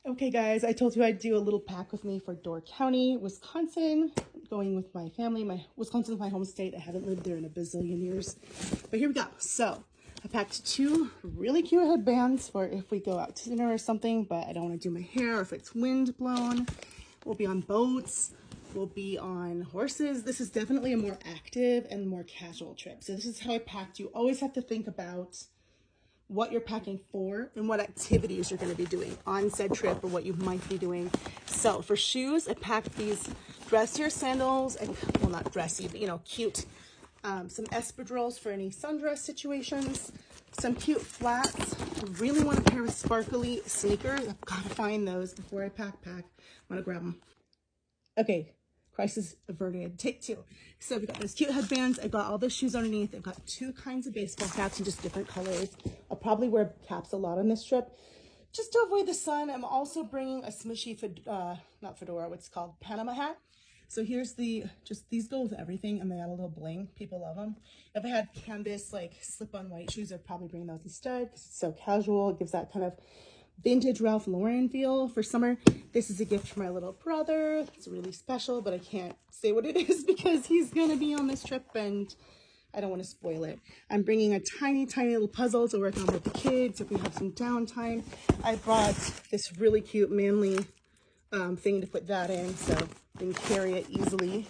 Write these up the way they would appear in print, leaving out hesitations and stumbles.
Okay guys, I told you I'd do a little pack with me for Door County, Wisconsin. Going with my family. Wisconsin's my home state. I haven't lived there in a bazillion years. But here we go. So I packed 2 really cute headbands for if we go out to dinner or something, but I don't want to do my hair or if it's wind blown. We'll be on boats. We'll be on horses. This is definitely a more active and more casual trip. So this is how I packed. You always have to think about what you're packing for and what activities you're going to be doing on said trip or what you might be doing. So for shoes, I packed these dressier sandals and, well, not dressy, but, you know, cute. Some espadrilles for any sundress situations. Some cute flats. I really want a pair of sparkly sneakers. I've got to find those before I pack. I'm going to grab them. Okay. Crisis averted. Take 2. So we've got those cute headbands. I've got all the shoes underneath. I've got 2 kinds of baseball caps in just different colors. I'll probably wear caps a lot on this trip just to avoid the sun. I'm also bringing a smushy, not fedora, what's it called, Panama hat. So here's these go with everything and they add a little bling. People love them. If I had canvas, like slip-on white shoes, I'd probably bring those instead because it's so casual. It gives that kind of vintage Ralph Lauren feel for summer. This is a gift for my little brother. It's really special, but I can't say what it is because he's gonna be on this trip and I don't want to spoil it. I'm bringing a tiny little puzzle to work on with the kids if we have some downtime. I brought this really cute manly thing to put that in so we can carry it easily,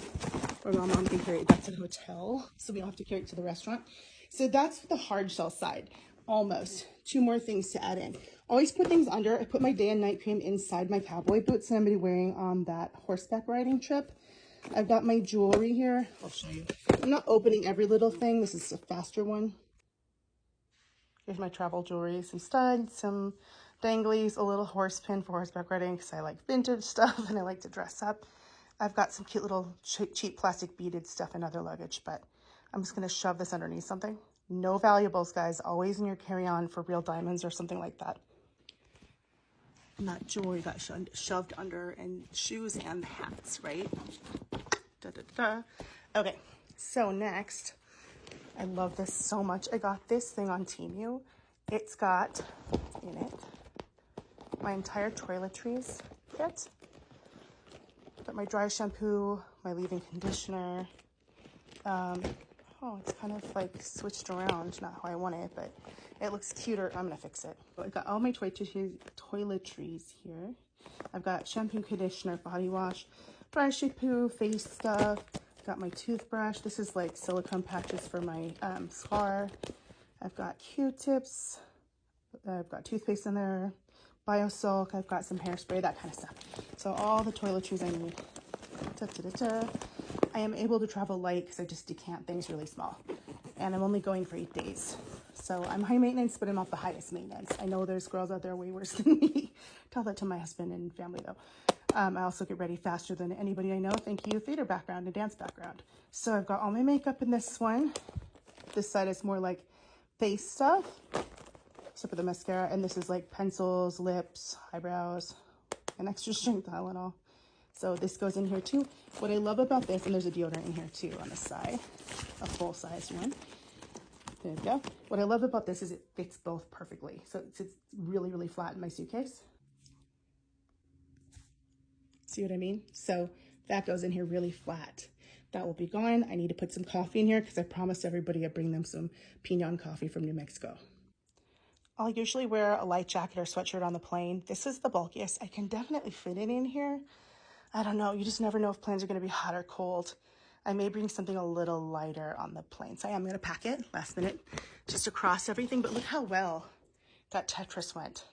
or my mom can carry it back to the hotel so we don't have to carry it to the restaurant. So that's the hard shell side. Almost 2 more things to add in. Always put things under. I put my day and night cream inside my cowboy boots that I'm going to be wearing on that horseback riding trip. I've got my jewelry here. I'll show you. I'm not opening every little thing. This is a faster one. Here's my travel jewelry. Some studs, some danglies, a little horse pin for horseback riding because I like vintage stuff and I like to dress up. I've got some cute little cheap plastic beaded stuff and other luggage, but I'm just going to shove this underneath something. No valuables, guys. Always in your carry-on for real diamonds or something like that. Not jewelry got shoved under, and shoes and hats, right? Okay, so next, I love this so much. I got this thing on Temu. It's got in it my entire toiletries kit. Got my dry shampoo, my leave-in conditioner. Oh, it's kind of like switched around, not how I want it, but it looks cuter. I'm gonna fix it. I got all my toiletries here. I've got shampoo, conditioner, body wash, dry shampoo, face stuff. Got my toothbrush. This is like silicone patches for my scar. I've got Q-tips. I've got toothpaste in there. Biosilk. I've got some hairspray, that kind of stuff. So all the toiletries I need. I am able to travel light because I just decant things really small. And I'm only going for 8 days. So I'm high maintenance, but I'm not the highest maintenance. I know there's girls out there way worse than me. Tell that to my husband and family though. I also get ready faster than anybody I know. Thank you, theater background and dance background. So I've got all my makeup in this one. This side is more like face stuff, except for the mascara. And this is like pencils, lips, eyebrows, and extra strength Tylenol. So this goes in here too. What I love about this, and there's a deodorant in here too on the side, a full-size one. There we go. What I love about this is it fits both perfectly. So it's really flat in my suitcase. See what I mean? So that goes in here really flat. That will be gone. I need to put some coffee in here because I promised everybody I'd bring them some Pinon coffee from New Mexico. I'll usually wear a light jacket or sweatshirt on the plane. This is the bulkiest. I can definitely fit it in here. I don't know. You just never know if planes are going to be hot or cold. I may bring something a little lighter on the plane. So I am going to pack it last minute just across everything. But look how well that Tetris went.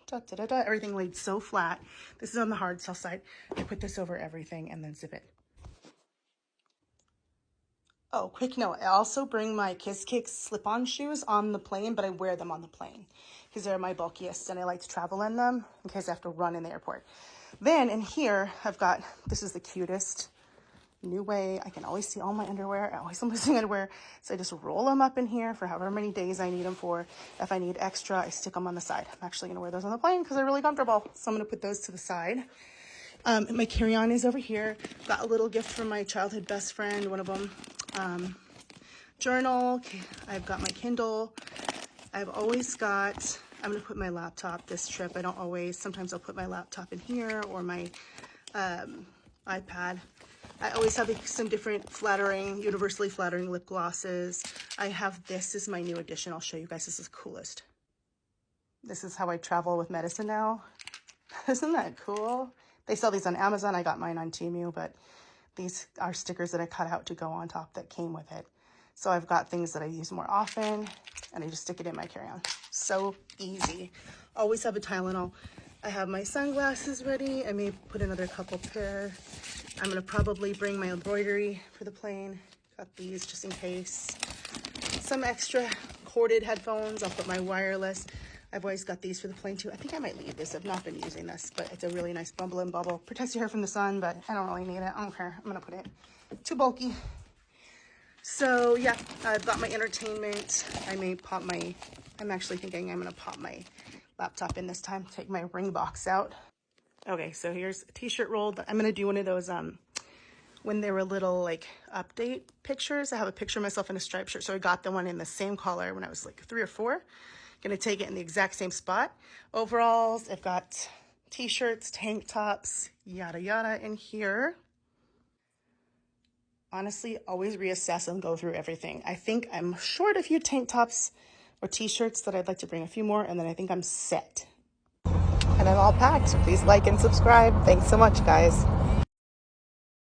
Everything laid so flat. This is on the hard shell side. I put this over everything and then zip it. Oh, quick note. I also bring my Kiss Kicks slip-on shoes on the plane, but I wear them on the plane because they're my bulkiest and I like to travel in them in case I have to run in the airport. Then in here, I've got, this is the cutest new way. I can always see all my underwear. I always am missing underwear. So I just roll them up in here for however many days I need them for. If I need extra, I stick them on the side. I'm actually going to wear those on the plane because they're really comfortable. So I'm going to put those to the side. My carry-on is over here. Got a little gift from my childhood best friend, one of them. Journal. I've got my Kindle. I've always got I'm gonna put my laptop this trip. I don't always, sometimes I'll put my laptop in here or my iPad. I always have some different flattering, universally flattering lip glosses. I have this is my new addition. I'll show you guys. This is the coolest. This is how I travel with medicine now. Isn't that cool? They sell these on Amazon. I got mine on Temu, but these are stickers that I cut out to go on top that came with it. So I've got things that I use more often, and I just stick it in my carry-on. So easy. Always have a Tylenol. I have my sunglasses ready. I may put another couple pair. I'm gonna probably bring my embroidery for the plane. Got these just in case. Some extra corded headphones. I'll put my wireless. I've always got these for the plane too. I think I might leave this. I've not been using this, but it's a really nice bumble and bubble. Protects your hair from the sun, but I don't really need it. I don't care. I'm gonna put it. Too bulky. So yeah, I've got my entertainment. I'm actually thinking I'm gonna pop my laptop in this time. Take my ring box out. Okay, so here's a t-shirt roll. I'm gonna do one of those when they were little like update pictures. I have a picture of myself in a striped shirt, so I got the one in the same color when I was like 3 or 4. Gonna take it in the exact same spot. Overalls, I've got t-shirts, tank tops, yada yada in here. Honestly, always reassess and go through everything. I think I'm short a few tank tops or t-shirts that I'd like to bring a few more, and then I think I'm set. And I'm all packed. Please like and subscribe. Thanks so much, guys.